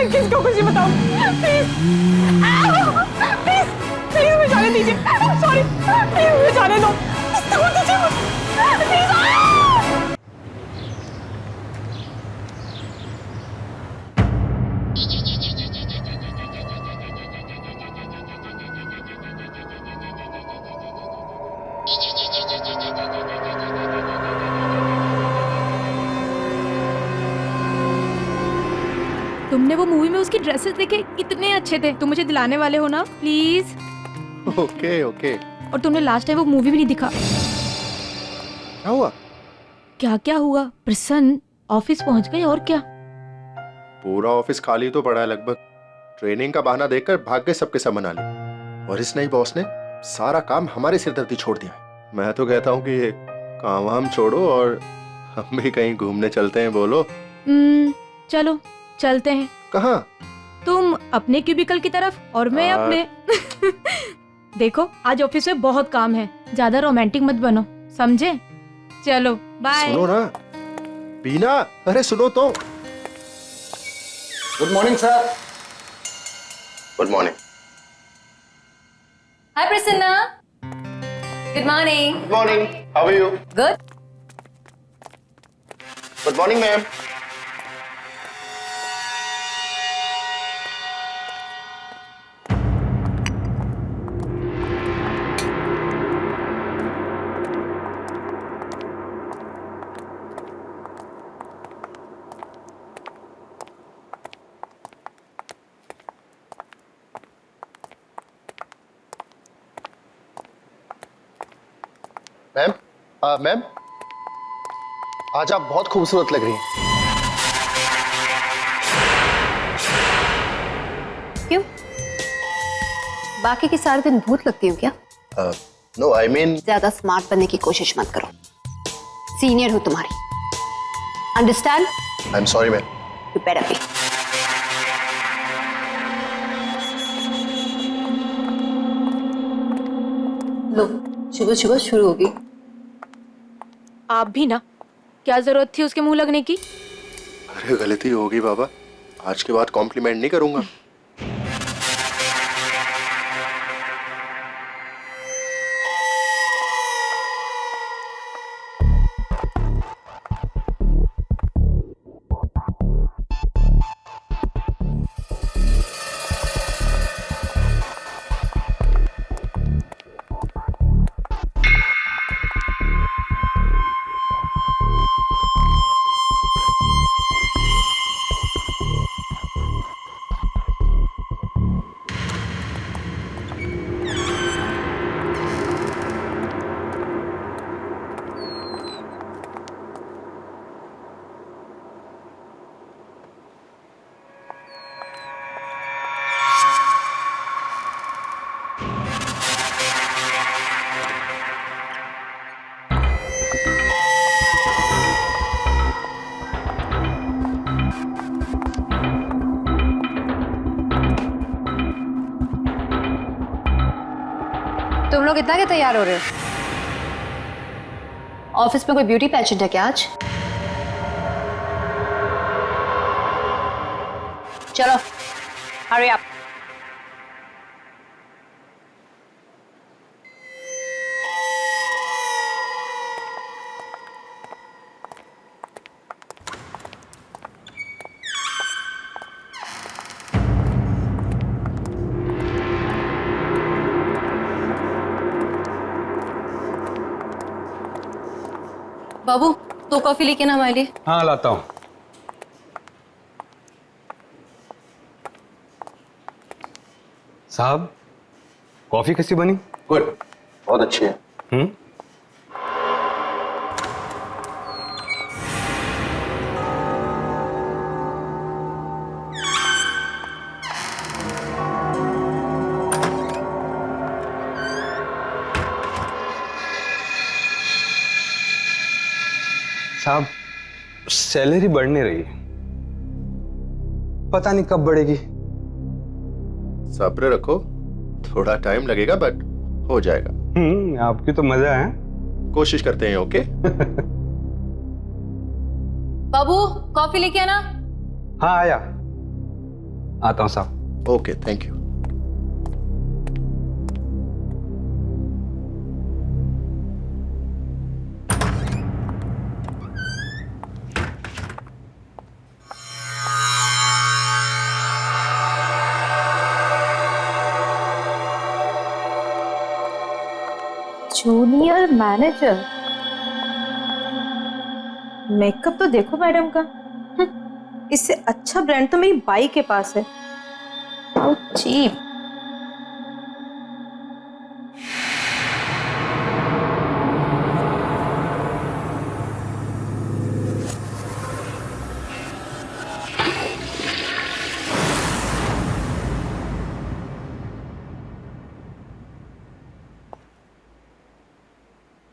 मैं किसको खुशी बताऊं? प्लीज प्लीज प्लीज मुझे जाने दीजिए। सॉरी, प्लीज मुझे जाने दो। छोड़ दीजिए मुझे प्लीज। तुमने वो मूवी में उसकी ड्रेसेस देखे, कितने अच्छे थे। तुम मुझे दिलाने वाले हो ना प्लीज? Okay okay. और तुमने लास्ट टाइम वो मूवी भी नहीं दिखा। क्या हुआ? क्या क्या हुआ? प्रसन्न ऑफिस पहुंच गए और क्या? पूरा ऑफिस खाली तो पड़ा है लगभग। ट्रेनिंग का बहाना देकर भाग गए सबके सब मना ले। और इस नई बॉस ने सारा काम हमारे सिरदर्दी छोड़ दिया। मैं तो कहता हूँ कि ये काम वाम छोड़ो और हम भी कहीं घूमने चलते हैं। बोलो। चलो चलते हैं। कहाँ? तुम अपने क्यूबिकल की तरफ और मैं अपने। देखो आज ऑफिस में बहुत काम है, ज्यादा रोमांटिक मत बनो, समझे? चलो बाय। सुनो ना बीना, अरे सुनो तो। Good morning sir. Good morning. Hi Prasanna. Good morning. Good morning, how are you? Good. Good morning ma'am. Ma'am, ma'am आज आप बहुत खूबसूरत लग रही हैं। क्यों? बाकी के सारे दिन भूत लगती हूँ क्या? No I mean. ज्यादा स्मार्ट बनने की कोशिश मत करो, सीनियर हूँ तुम्हारी। Understand? I am sorry ma'am. You better be. लो सुबह सुबह शुरू होगी। आप भी ना, क्या जरूरत थी उसके मुंह लगने की? अरे गलती होगी बाबा, आज के बाद कॉम्प्लीमेंट नहीं करूंगा। तुम लोग इतना क्या तैयार हो रहे हो? ऑफिस में कोई ब्यूटी पेजेंट है क्या आज? चलो हरी अप। बाबू दो कॉफी लेके ना हमारे लिए। हाँ लाता हूँ। साहब कॉफी कैसी बनी? गुड, बहुत अच्छी है। साहब सैलरी बढ़ नहीं रही, पता नहीं कब बढ़ेगी। सब्र रखो, थोड़ा टाइम लगेगा बट हो जाएगा। आपकी तो मजा है। कोशिश करते हैं। ओके। बाबू कॉफी लेके आना। हाँ आया। आता हूँ साहब। Okay, thank you. Junior manager, makeup तो देखो मैडम का। इससे अच्छा ब्रांड तो मेरी बाई के पास है। How cheap.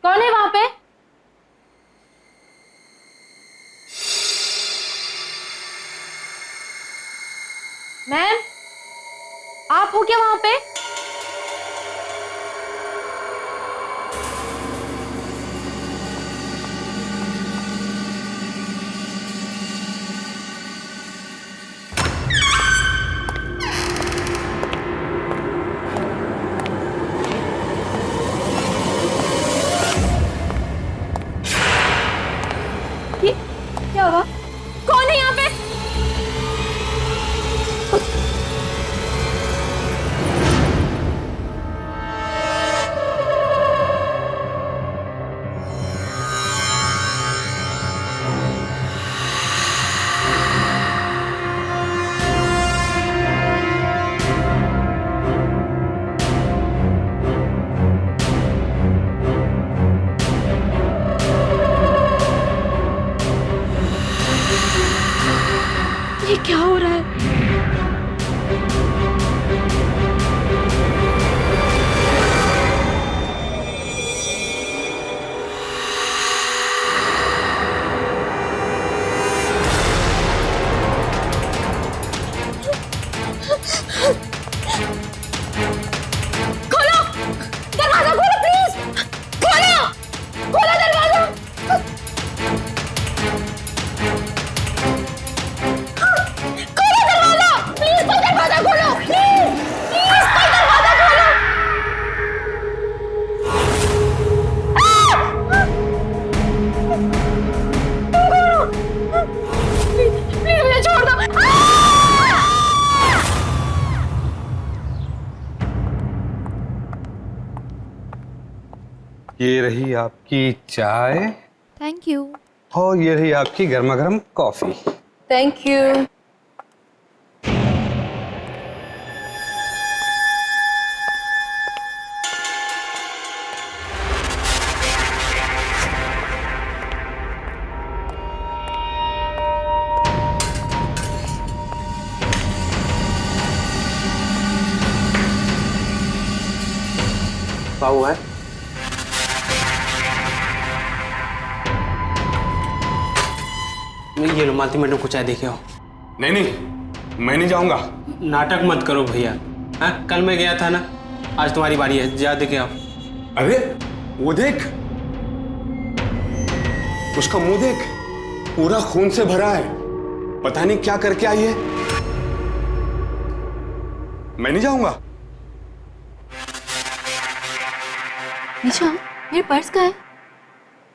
कौन है वहां पे? मैम, आप हो क्या वहां पे? ये क्या हुआ? कौन है यहाँ पे? ये क्या हो रहा है? खोलो! दरवाजा खोलो प्लीज! खोलो! खोलो दरवाजा! खोलो दरवाजा! प्लीज कोई दरवाजा खोलो! प्लीज! प्लीज कोई दरवाजा खोलो! प्लीज मुझे छोड़ दो! ये रही आपकी चाय थैंक यू। और ये रही आपकी गर्मा गर्म कॉफी। Thank you. क्या हुआ है? ये लो मालती मैडम को चाय देके आओ। नहीं नहीं, मैं नहीं जाऊंगा। नाटक मत करो भैया। हाँ, कल मैं गया था ना, आज तुम्हारी बारी है, जा देके आओ। अरे वो देख, उसका मुंह देख, पूरा खून से भरा है। पता नहीं क्या करके आई है। मैं नहीं जाऊंगा। निशा, मेरे पर्स कहाँ है?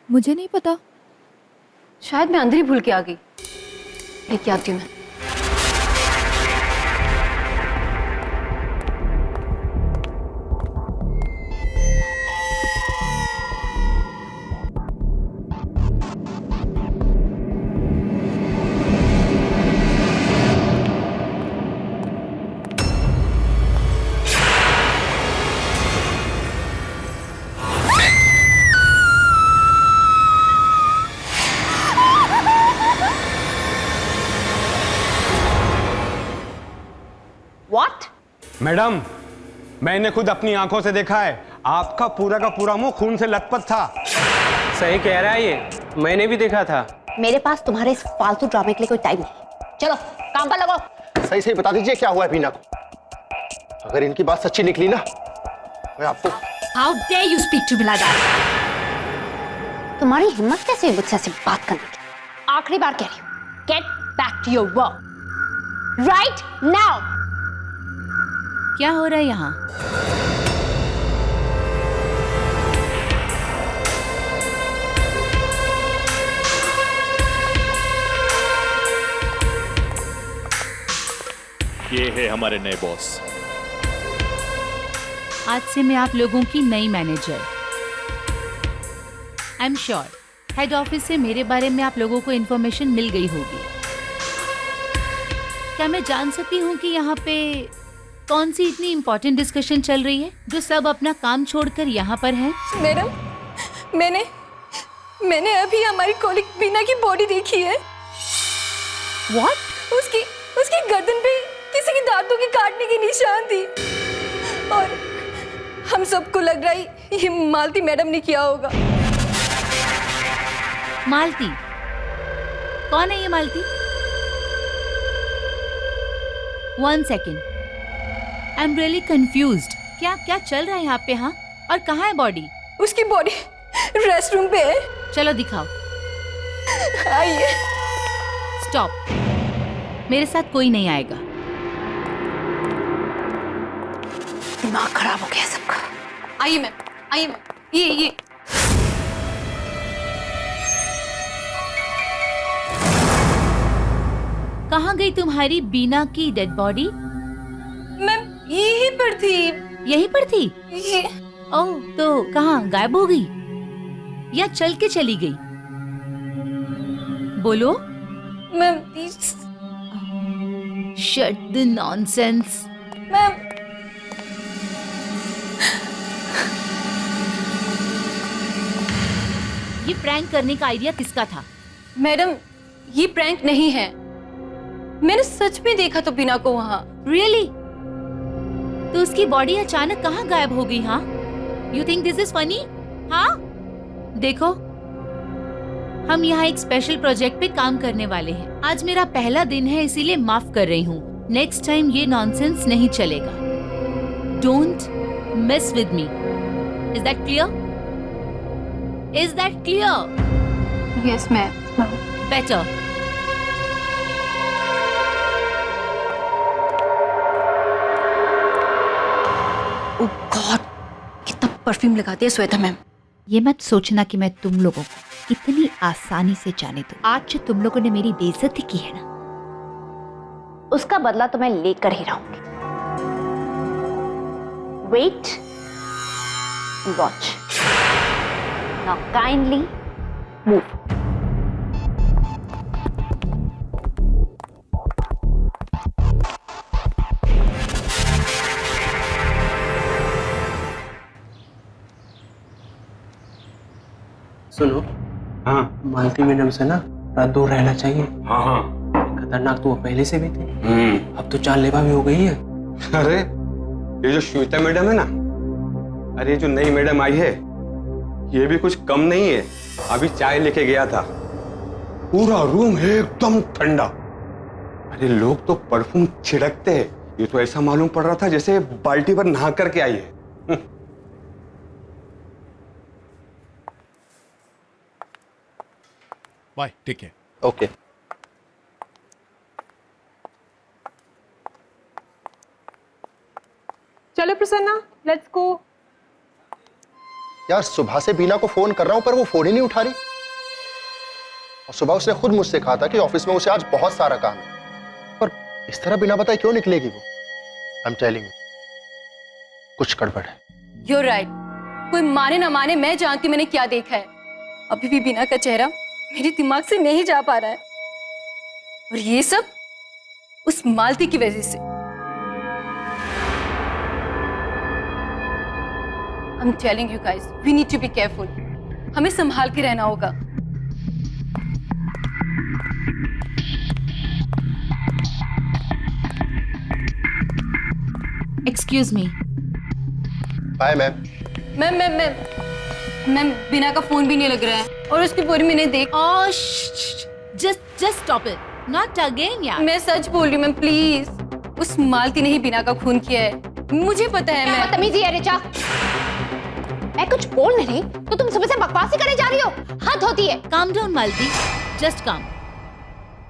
मुझे नहीं पता। शायद मैं अंदर ही भूल के आ गई। लेके आती हूँ मैं। What? मैडम, मैंने खुद अपनी आंखों से देखा है, आपका पूरा का पूरा मुंह खून से लथपथ था। सही कह रहा है ये, मैंने भी देखा था। मेरे पास तुम्हारे इस फालतू ड्रामे के लिए कोई टाइम नहीं। चलो काम पर लगो। सही सही बता दीजिए क्या हुआ है बीना को। अगर इनकी बात सच्ची निकली ना, मैं आपको। How dare you speak to me like that? तुम्हारी हिम्मत कैसे मुझसे ऐसे बात करने की? आखिरी बार कह रही हूँ, get back to your work. Right now. क्या हो रहा है यहाँ? ये है हमारे नए बॉस। आज से मैं आप लोगों की नई manager. I am sure head office से मेरे बारे में आप लोगों को इन्फॉर्मेशन मिल गई होगी। क्या मैं जान सकती हूँ कि यहाँ पे कौन सी इतनी इम्पोर्टेंट डिस्कशन चल रही है जो सब अपना काम छोड़कर यहाँ पर हैं? मैडम, मैंने अभी हमारी कॉलीग बीना की बॉडी देखी है। What? उसकी गर्दन पे किसी की दांतों के काटने की निशान थी और हम सबको लग रहा है ये मालती मैडम ने किया होगा। मालती? कौन है ये मालती? 1 second, I am really confused. क्या चल रहा है यहाँ पे? हाँ, और कहाँ है बॉडी? उसकी बॉडी रेस्ट रूम पे है। चलो दिखाओ। आइए। स्टॉप, मेरे साथ कोई नहीं आएगा। दिमाग खराब हो गया सबका। आइए मैम, आइए मैम, ये कहाँ गई तुम्हारी बीना की डेड बॉडी? मैम यहीं पर थी। यहीं पर थी? ये ओह, तो कहाँ गायब हो गई या चल के चली गई? बोलो। Ma'am shut the nonsense. Ma'am ये प्रैंक करने का आइडिया किसका था? मैडम ये प्रैंक नहीं है। मैंने सच में देखा तो बीना को वहाँ। रियली? तो उसकी बॉडी अचानक कहाँ गायब हो गई? हाँ, you think this is funny? हाँ, देखो हम यहाँ एक स्पेशल प्रोजेक्ट पे काम करने वाले हैं। आज मेरा पहला दिन है, इसीलिए माफ कर रही हूँ। नेक्स्ट टाइम ये नॉनसेंस नहीं चलेगा। Don't mess with me. Is that clear? Is that clear? Yes ma'am. Better. Oh God, कितना परफ्यूम लगाती है श्वेता मैम। ये मत सोचना कि मैं तुम लोगों को इतनी आसानी से जाने दूं। आज जो तुम लोगों ने मेरी बेइज्जती की है ना, उसका बदला तो मैं लेकर ही रहूंगी। Wait and watch. Now kindly move. सुनो, हाँ मालती मैडम से ना थोड़ा दूर रहना चाहिए। हाँ हाँ। खतरनाक तो वो पहले से भी थी, अब तो जानलेवा भी हो गई है। अरे ये जो श्वेता मैडम है ना, अरे ये जो नई मैडम आई है, ये भी कुछ कम नहीं है। अभी चाय लेके गया था, पूरा रूम है एकदम ठंडा। अरे लोग तो परफ्यूम छिड़कते हैं, ये तो ऐसा मालूम पड़ रहा था जैसे बाल्टी पर नहा करके आई है। Bye, take care. ओके। चलो प्रसन्ना, लेट्स गो। यार सुबह से बीना को फोन कर रहा हूं पर वो फोन ही नहीं उठा रही। और सुबह उसने खुद मुझसे कहा था कि ऑफिस में उसे आज बहुत सारा काम है, पर इस तरह बिना बताए क्यों निकलेगी वो? आई एम टेलिंग यू, कुछ गड़बड़ है। You're right. कोई माने ना माने, मैं जानती मैंने क्या देखा है। अभी भी बीना का चेहरा मेरे दिमाग से नहीं जा पा रहा है, और ये सब उस मालती की वजह से। I'm telling you guys, we need to be careful. हमें संभाल के रहना होगा। Excuse me. Bye ma'am. Ma'am Bina का फोन भी नहीं लग रहा है, और उसकी पूरी मैंने देख। Oh, just stop it. Not again, यार। मैं सच बोल रही हूँ मैम, प्लीज। उस मालती ने ही बीना का खून किया है, मुझे पता है। क्या मैं बदतमीजी है ऋचा? मैं कुछ बोल नहीं रही तो तुम सुबह से बकवास ही करने जा रही हो। हद होती है। Calm down, Malti. Just calm.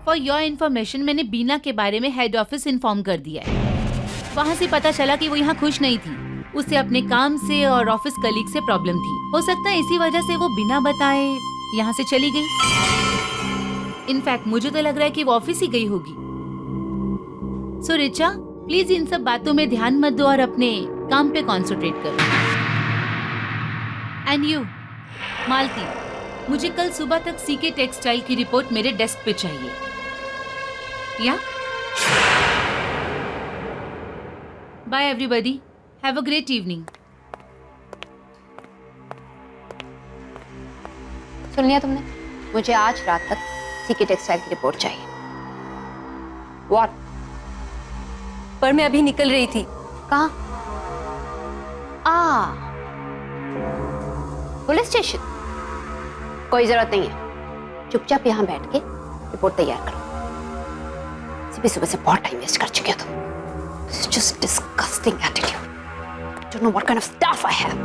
For your information मैंने बीना के बारे में हेड ऑफिस इन्फॉर्म कर दिया है। वहाँ से पता चला कि वो यहाँ खुश नहीं थी। उसे अपने काम से और ऑफिस कलीग से प्रॉब्लम थी। हो सकता है इसी वजह से वो बिना बताए यहाँ से चली गई। इनफैक्ट मुझे तो लग रहा है कि वो ऑफिस ही गई होगी। सो रिचा, प्लीज इन सब बातों में ध्यान मत दो और अपने काम पे कॉन्सेंट्रेट करो। एंड यू मालती, मुझे कल सुबह तक सीके टेक्सटाइल की रिपोर्ट मेरे डेस्क पे चाहिए। Yeah bye everybody, have a great evening. सुन लिया तुमने? मुझे आज रात तक सीके टेक्सटाइल की रिपोर्ट चाहिए। व्हाट? पर मैं अभी निकल रही थी। कहाँ? Police station? कोई जरूरत नहीं है, चुपचाप यहाँ बैठ के रिपोर्ट तैयार करो। सुबह सुबह से बहुत टाइम वेस्ट कर चुके हो तुम। This is just disgusting attitude. Don't know what kind of staff I have.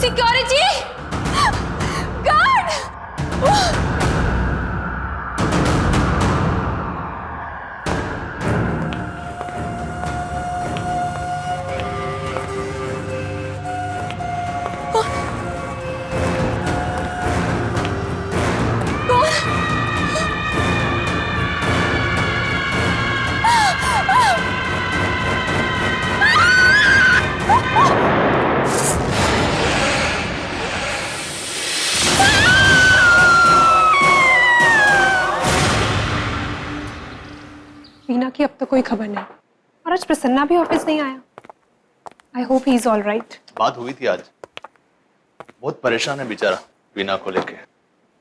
Security guard! Veena की अब तक कोई खबर नहीं और आज प्रसन्ना भी ऑफिस नहीं आया। I hope he is all right. बात हुई थी आज, बहुत परेशान है बेचारा वीना को लेके।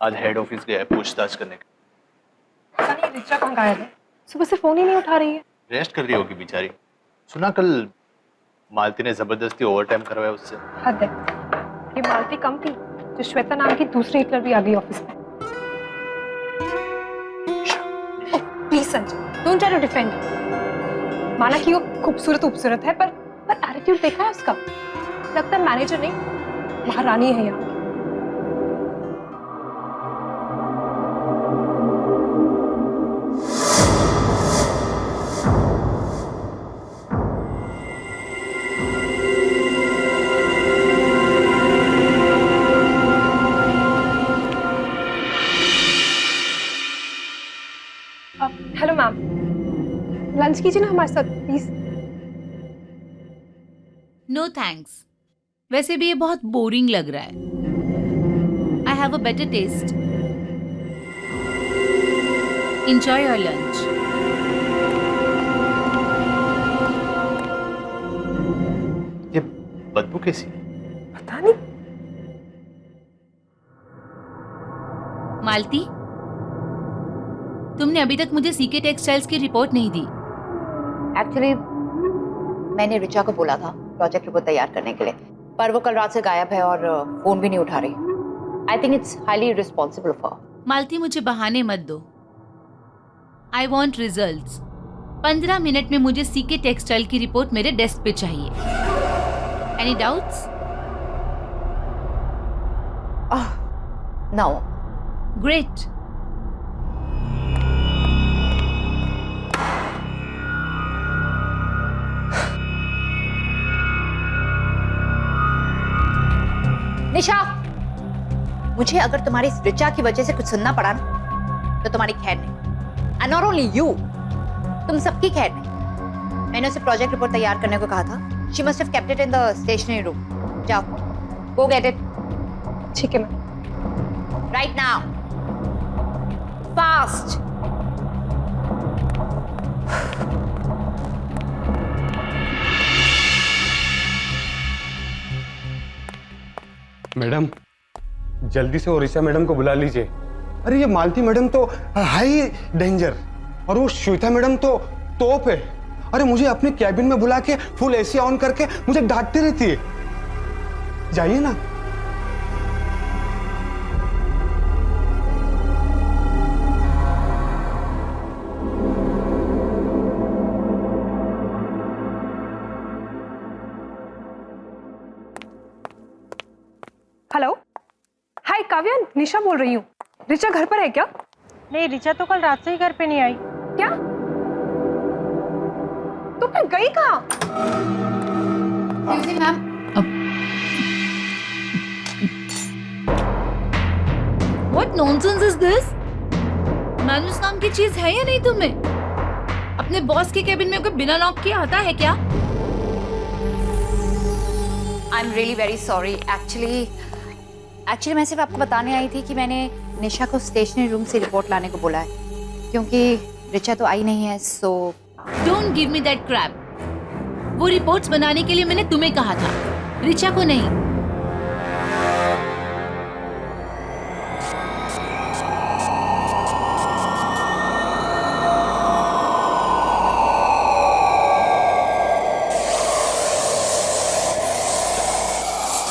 आज हेड ऑफिस गया है पूछताछ करने के। पता नहीं रिचा कहाँ गायब है, सुबह से फोन ही नहीं उठा रही है। रेस्ट कर रही होगी बेचारी। सुना कल मालती ने जबरदस्ती ओवरटाइम करवाया उससे। हद है, ये मालती कम थी जो श्वेता नाम की दूसरी हिटलर भी आ गई ऑफिस में। Please Sanjay, don't try to defend. माना कि वो खूबसूरत है, पर एटीट्यूड देखा है उसका। लगता है मैनेजर नहीं महारानी है यहाँ। हेलो मैम, लंच कीजिए ना हमारे साथ प्लीज। No thanks. वैसे भी ये बहुत बोरिंग लग रहा है। I have a better taste. Enjoy your lunch. ये बदबू कैसी है? पता नहीं। मालती, तुमने अभी तक मुझे सीके टेक्सटाइल्स की रिपोर्ट नहीं दी। एक्चुअली मैंने रिचा को बोला था प्रोजेक्ट रिपोर्ट तैयार करने के लिए, पर वो कल रात से गायब है और फोन भी नहीं उठा रही। I think it's highly responsible of her. Malti, मुझे बहाने मत दो। I want results. 15 मिनट में मुझे सीके टेक्सटाइल की रिपोर्ट मेरे डेस्क पे चाहिए। Any doubts? नो। ग्रेट। निशा, मुझे अगर तुम्हारी इस रिचा की वजह से कुछ सुनना पड़ा ना तो तुम्हारी खैर नहीं। एंड नॉट ओनली यू, तुम सबकी खैर नहीं। मैंने उसे प्रोजेक्ट रिपोर्ट तैयार करने को कहा था। She must have kept it in the stationery room. जाओ, गो गेट इट। ठीक है ma'am. Right now, fast. Madam, जल्दी से ओरिसा मैडम को बुला लीजिए। अरे ये मालती मैडम तो हाई डेंजर, और वो श्वेता मैडम तो तोप है। अरे मुझे अपने कैबिन में बुला के फुल एसी ऑन करके मुझे डांटती रहती है। जाइए ना। हेलो, हाय काव्या, निशा बोल रही हूँ। रिचा घर पर है क्या? नहीं, रिचा तो कल रात से ही घर पे नहीं आई। क्या? तो फिर गई कहाँ? Ma'am, What nonsense is this? मैनुस नाम की चीज है या नहीं तुम्हें? अपने बॉस के केबिन में कोई बिना नॉक किए आता है क्या? I am really very sorry. Actually मैं सिर्फ आपको बताने आई थी कि मैंने निशा को स्टेशनरी रूम से रिपोर्ट लाने को बोला है, क्योंकि रिचा तो आई नहीं है। सो Don't give me that crap. वो रिपोर्ट्स बनाने के लिए मैंने तुम्हें कहा था, रिचा को नहीं।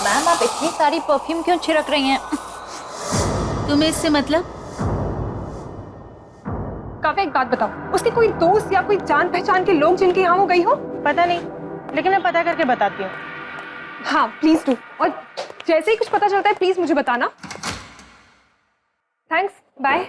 मैम, आप इतनी सारी परफ्यूम क्यों छिड़क रही हैं? तुम्हें इससे मतलब? काव्या, एक बात बताओ, उसके कोई दोस्त या कोई जान पहचान के लोग जिनके यहाँ वो गई हो? पता नहीं, लेकिन मैं पता करके बताती हूँ। हाँ प्लीज डू, और जैसे ही कुछ पता चलता है प्लीज मुझे बताना। Thanks, bye.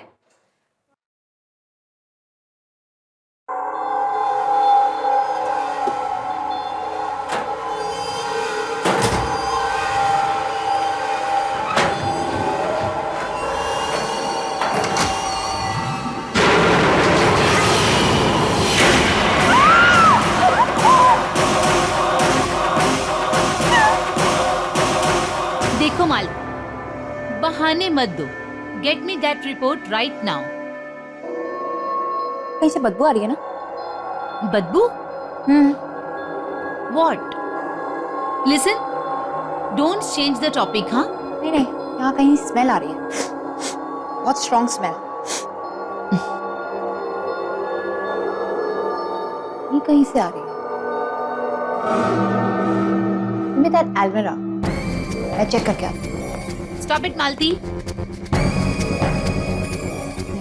देखो माल, बहाने मत दो। Get me that report right now. कहीं से बदबू आ रही है ना? बदबू? What? Listen, don't change the topic, हाँ? नहीं नहीं, यहाँ कहीं स्मेल आ रही है, बहुत स्ट्रॉन्ग स्मेल। ये कहीं से आ रही है। Give me that Almira, मैं चेक करके आती हूँ। Stop it, Malti.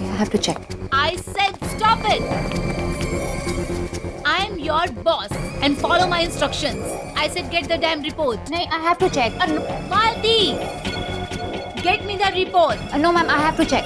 I have to check. I said stop it. I am your boss and follow my instructions. I said get the damn report. नहीं, I have to check. Malti, get me the report. No ma'am, I have to check.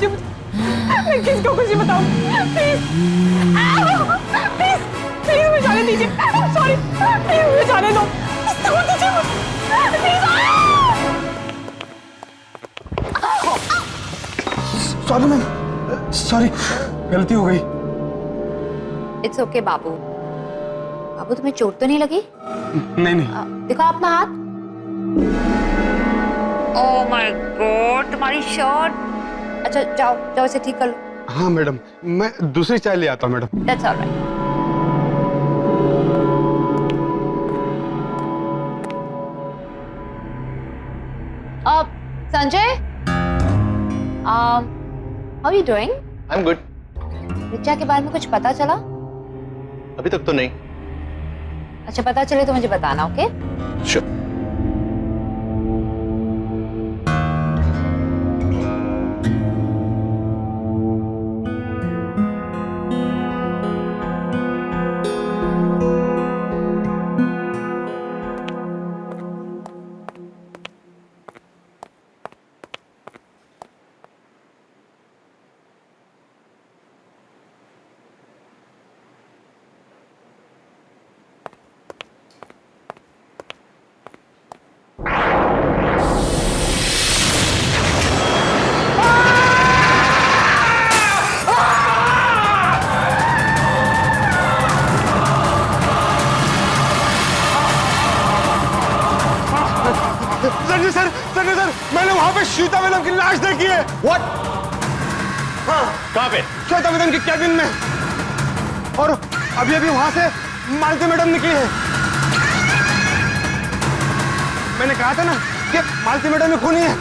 दीजिए मुझे, मैं किसको खुशी बताऊं? Please please please मुझे जाने दीजिए। सॉरी, प्लीज मुझे जाने दो, छोड़ दीजिए मुझे प्लीज। सॉरी मैम, सॉरी, गलती हो गई। इट्स ओके बाबू। बाबू तुम्हें चोट तो नहीं लगी? नहीं नहीं। दिखाओ अपना हाथ। ओह माय गॉड, तुम्हारी शर्ट। अच्छा जाओ जाओ इसे ठीक कर लो। हाँ मैडम, मैं दूसरी चाय ले आता हूँ madam. That's alright. Sanjay, how are you doing? I am good. Richa के बारे में कुछ पता चला? अभी तक तो नहीं। अच्छा पता चले तो मुझे बताना, ओके? श्योर। संजय सर, मैंने वहां पे श्वेता मैडम की लाश देखी है। व्हाट? हाँ, कहाँ पे? श्वेता मैडम की कैबिन में। और अभी अभी वहां से मालती मैडम निकली है। मैंने कहा था ना कि मालती मैडम में खूनी है,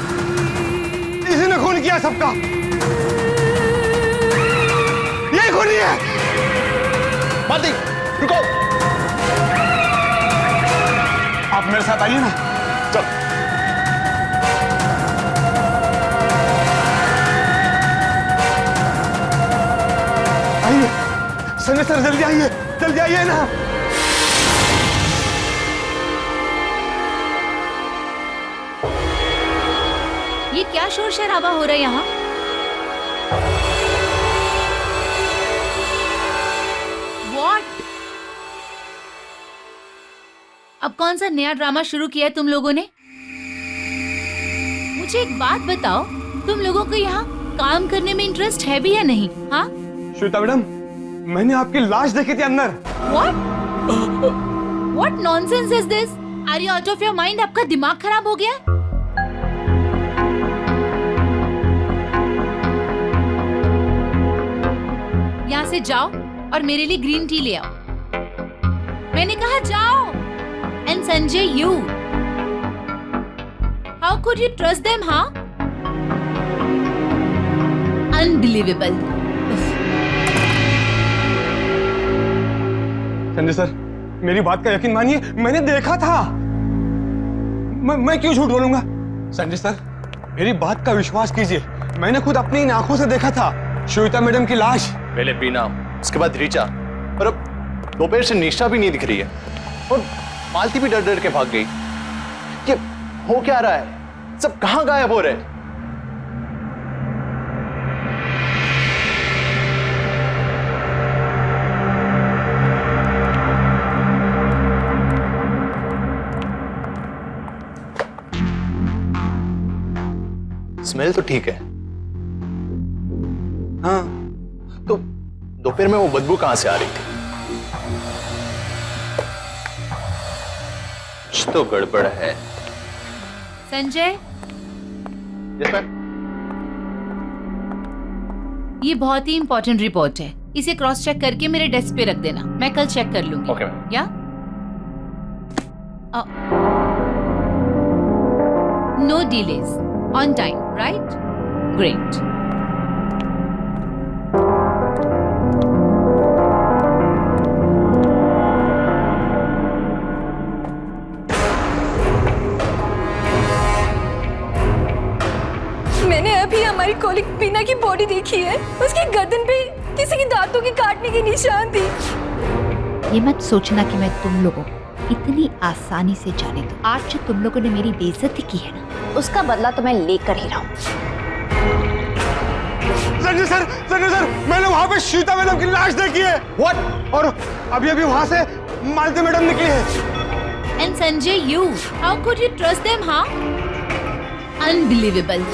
इसी ने खून किया सबका। यही खूनी है। मालती, रुको। आप मेरे साथ आइए ना। चल। आइए संजय सर, जल्दी आइए ना। ये क्या शोर शराबा हो रहा है यहाँ? What? अब कौन सा नया ड्रामा शुरू किया है तुम लोगों ने? मुझे एक बात बताओ, तुम लोगों को यहाँ काम करने में इंटरेस्ट है भी या नहीं? हाँ? श्वेता मैडम, मैंने आपकी लाश देखी थी अंदर। What? What nonsense is this? Are you out of your mind? आपका दिमाग खराब हो गया? यहाँ से जाओ और मेरे लिए ग्रीन टी ले आओ। मैंने कहा जाओ। And Sanjay, you. How could you trust them, huh? Unbelievable. Sanjay sir, मेरी बात का यकीन मानिए, मैंने देखा था। मैं क्यों झूठ बोलूंगा? संजय सर, मेरी बात का विश्वास कीजिए, मैंने खुद अपनी इन आंखों से देखा था श्वेता मैडम की लाश। पहले बीना, उसके बाद ऋचा, और अब दोपहर से निशा भी नहीं दिख रही है, और मालती भी डर डर के भाग गई। ये हो क्या रहा है? सब कहां गायब हो रहे हैं? स्मेल तो ठीक है। हाँ, तो दोपहर में वो बदबू कहां से आ रही थी? कुछ तो गड़बड़ है। Sanjay, yes ma'am. ये बहुत ही इंपॉर्टेंट रिपोर्ट है, इसे क्रॉस चेक करके मेरे डेस्क पे रख देना, मैं कल चेक कर लूंगी। Okay ma'am. Yeah no delays, on time, right? Great. मैंने अभी हमारी कॉलिग बीना की बॉडी देखी है, उसकी गर्दन पे किसी की दांतों के काटने की निशान थी। ये मत सोचना कि मैं तुम लोगों को इतनी आसानी से जाने दूं। आज जो तुम लोगों ने मेरी बेइज्जती की है ना, उसका बदला तो मैं लेकर ही रहूं। संजय सर, मैंने वहां पे श्वेता मैडम की लाश देखी है। व्हाट? और अभी अभी वहां से मालती मैडम निकली है। And Sanjay, you how could you trust them? हाँ, अनबिलीवेबल।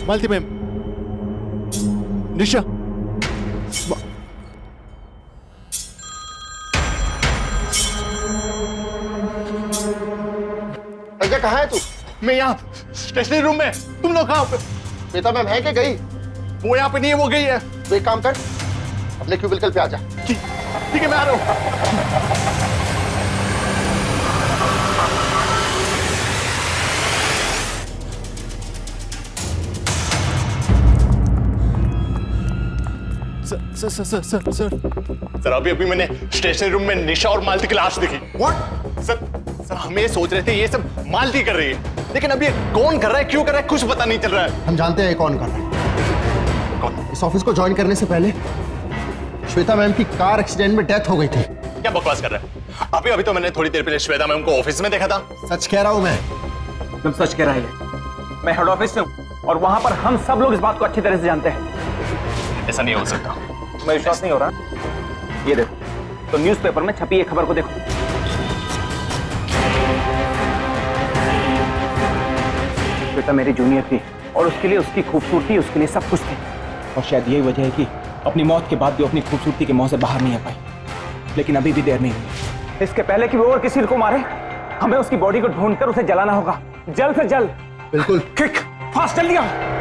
मालती मैम, निशा, संजय कहाँ है तू? मैं यहाँ स्टेशनरी रूम में। तुम लोग कहाँ पे? श्वेता मैम है कि गई? वो यहाँ पे नहीं है, वो गई है। तो एक काम कर, अपने क्यूबिकल पे आ जा। ठीक है, मैं आ रहा हूँ। सर अभी मैंने स्टेशनरी रूम में निशा और मालती की लाश देखी। व्हाट? सर हम ये सोच रहे थे ये सब मालती कर रही है, लेकिन अब ये कौन कर रहा है, क्यों कर रहा है, कुछ पता नहीं चल रहा है। हम जानते हैं कौन कर रहा है। कौन? इस ऑफिस को ज्वाइन करने से पहले श्वेता मैम की कार एक्सीडेंट में डेथ हो गई थी। क्या बकवास कर रहा है? अभी तो मैंने थोड़ी देर पहले श्वेता मैम को ऑफिस में देखा था। सच कह रहा हूं मैं। तुम सच कह रहा है। मैं हेड ऑफिस से हूँ और वहां पर हम सब लोग इस बात को अच्छी तरह से जानते हैं। ऐसा नहीं हो सकता। मैं विश्वास नहीं हो रहा। ये देखो, तो न्यूज़पेपर में छपी एक खबर को देखो। श्वेता मेरी जूनियर थी और उसके लिए उसकी खूबसूरती, उसके लिए सब कुछ थी। और शायद यही वजह है कि अपनी मौत के बाद भी अपनी खूबसूरती के मोह से बाहर नहीं आ पाई। लेकिन अभी भी देर नहीं हुई। इसके पहले कि वो और किसी को मारे, हमें उसकी बॉडी को ढूंढकर उसे जलाना होगा, जल्द से जल्द। बिल्कुल। क्विक, फास्ट, जल्दी आओ।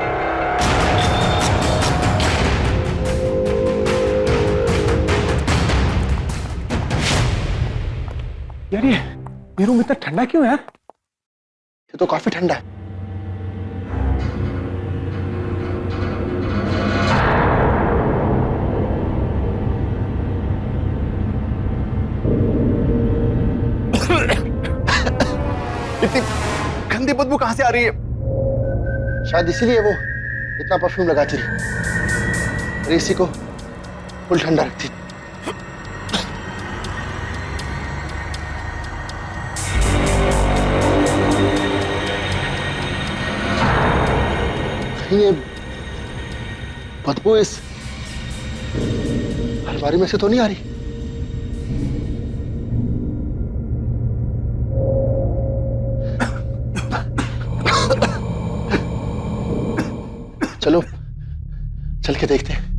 यार ये रूम इतना ठंडा क्यों है यार? ये तो काफी ठंडा है। इतनी गंदी बदबू कहां से आ रही है? शायद इसीलिए वो इतना परफ्यूम लगाती रही और इसी को फुल ठंडा रखती। ये बदबू इस अलमारी में से तो नहीं आ रही। चलो चल के देखते हैं।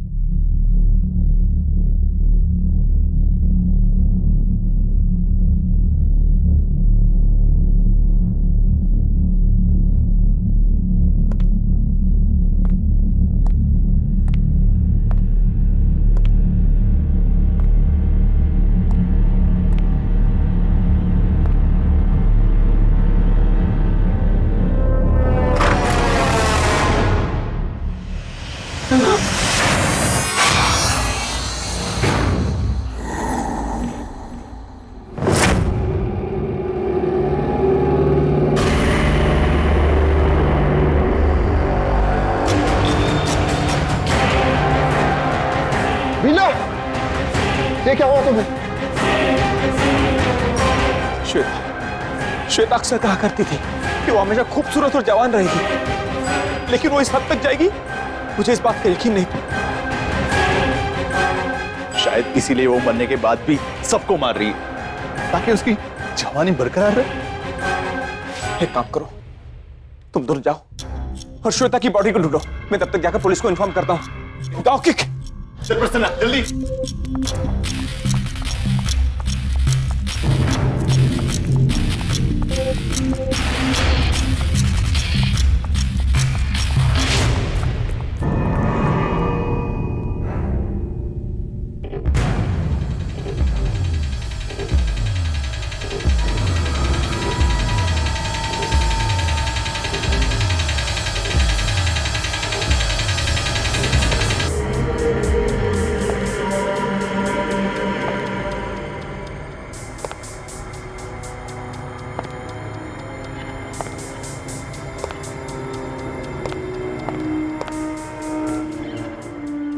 श्वेता अक्सर कहा करती थी कि वो हमेशा खूबसूरत और जवान रहेगी, लेकिन वो इस हद तक जाएगी, मुझे इस बात का यकीन नहीं था। शायद इसीलिए वो मरने के बाद भी सबको मार रही है, ताकि उसकी जवानी बरकरार रहे। एक काम करो, तुम दोनों जाओ और श्वेता की बॉडी को ढूंढो। मैं तब तक जाकर पुलिस को इन्फॉर्म करता हूँ। जाओ किक। चल प्रसन्ना, जल्दी।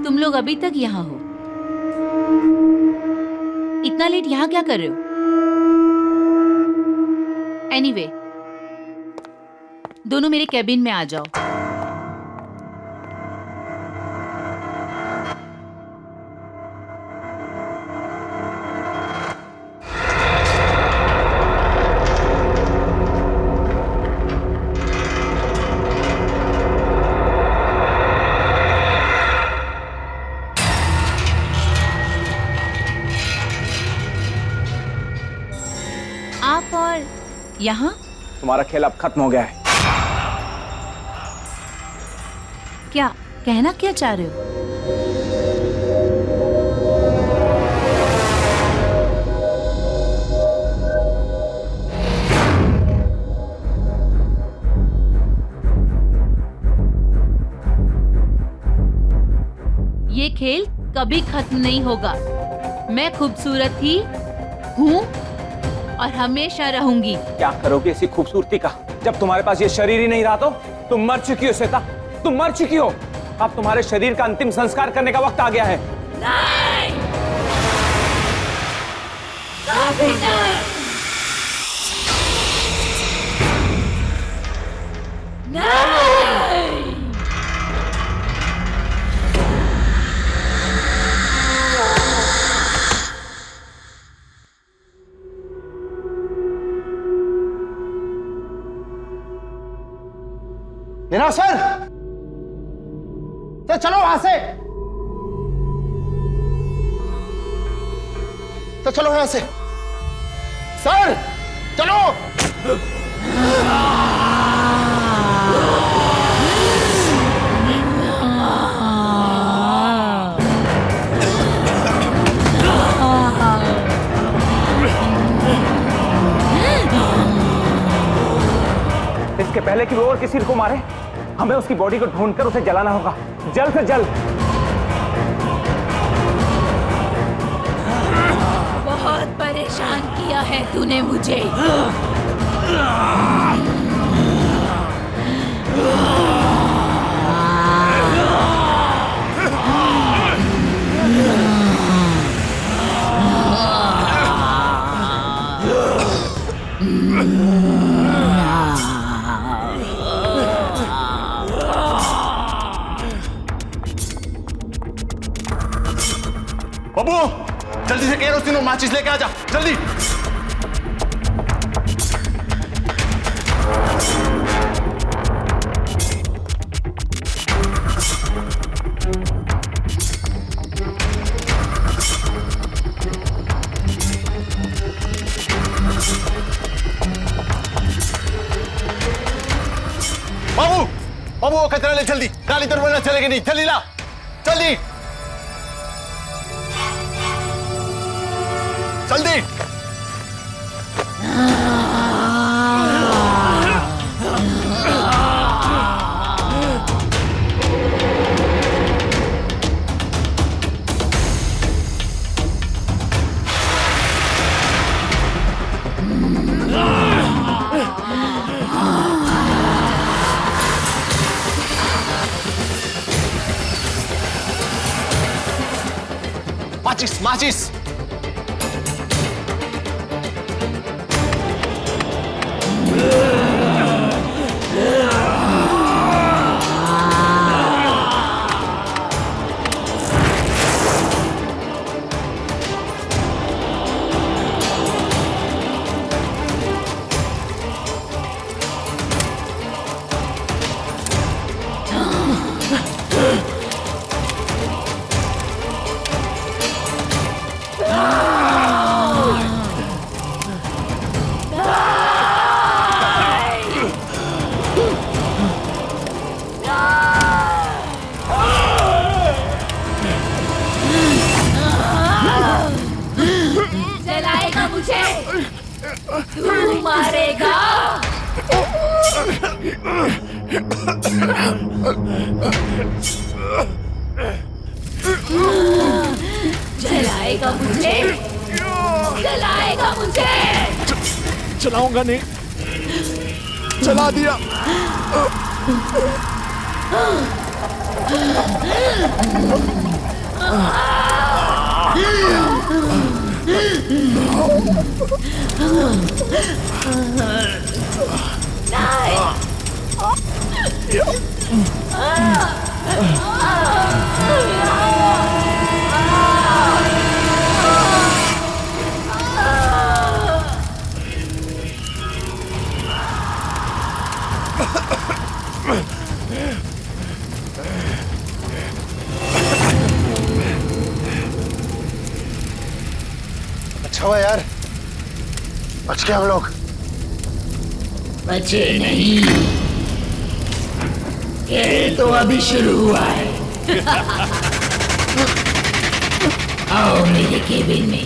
तुम लोग अभी तक यहाँ हो? इतना लेट यहाँ क्या कर रहे हो? एनीवे, दोनों मेरे कैबिन में आ जाओ। आप और यहाँ? तुम्हारा खेल अब खत्म हो गया है। क्या कहना क्या चाह रहे हो? ये खेल कभी खत्म नहीं होगा। मैं खूबसूरत ही हूँ और हमेशा रहूंगी। क्या करोगे इसी खूबसूरती का? जब तुम्हारे पास ये शरीर ही नहीं रहा तो? तुम मर चुकी हो श्वेता, तुम मर चुकी हो। अब तुम्हारे शरीर का अंतिम संस्कार करने का वक्त आ गया है। नहीं! कभी नहीं! नहीं! सर, चलो वहां से। तो चलो यहां से। सर चलो। इसके पहले कि वो और किसी को मारे, हमें उसकी बॉडी को ढूंढकर उसे जलाना होगा, जल्द से जल्द। बहुत परेशान किया है तूने मुझे। बाबू जल्दी से केरोसिन और माचिस लेके आ जा, जल्दी। बाबू बाबू वो कचरा ले, जल्दी। गाली तो वरना चलेगी नहीं, जल्दी ला, जल्दी जल्दी। माचिस माचिस। तू मारेगा। जलाएगा मुझे, जलाएगा मुझे। चलाऊंगा नहीं, चला दिया। अच्छा हुआ यार, बच गए हम लोग। बचे नहीं, खेल तो अभी शुरू हुआ है। आओ मेरे केबिन में।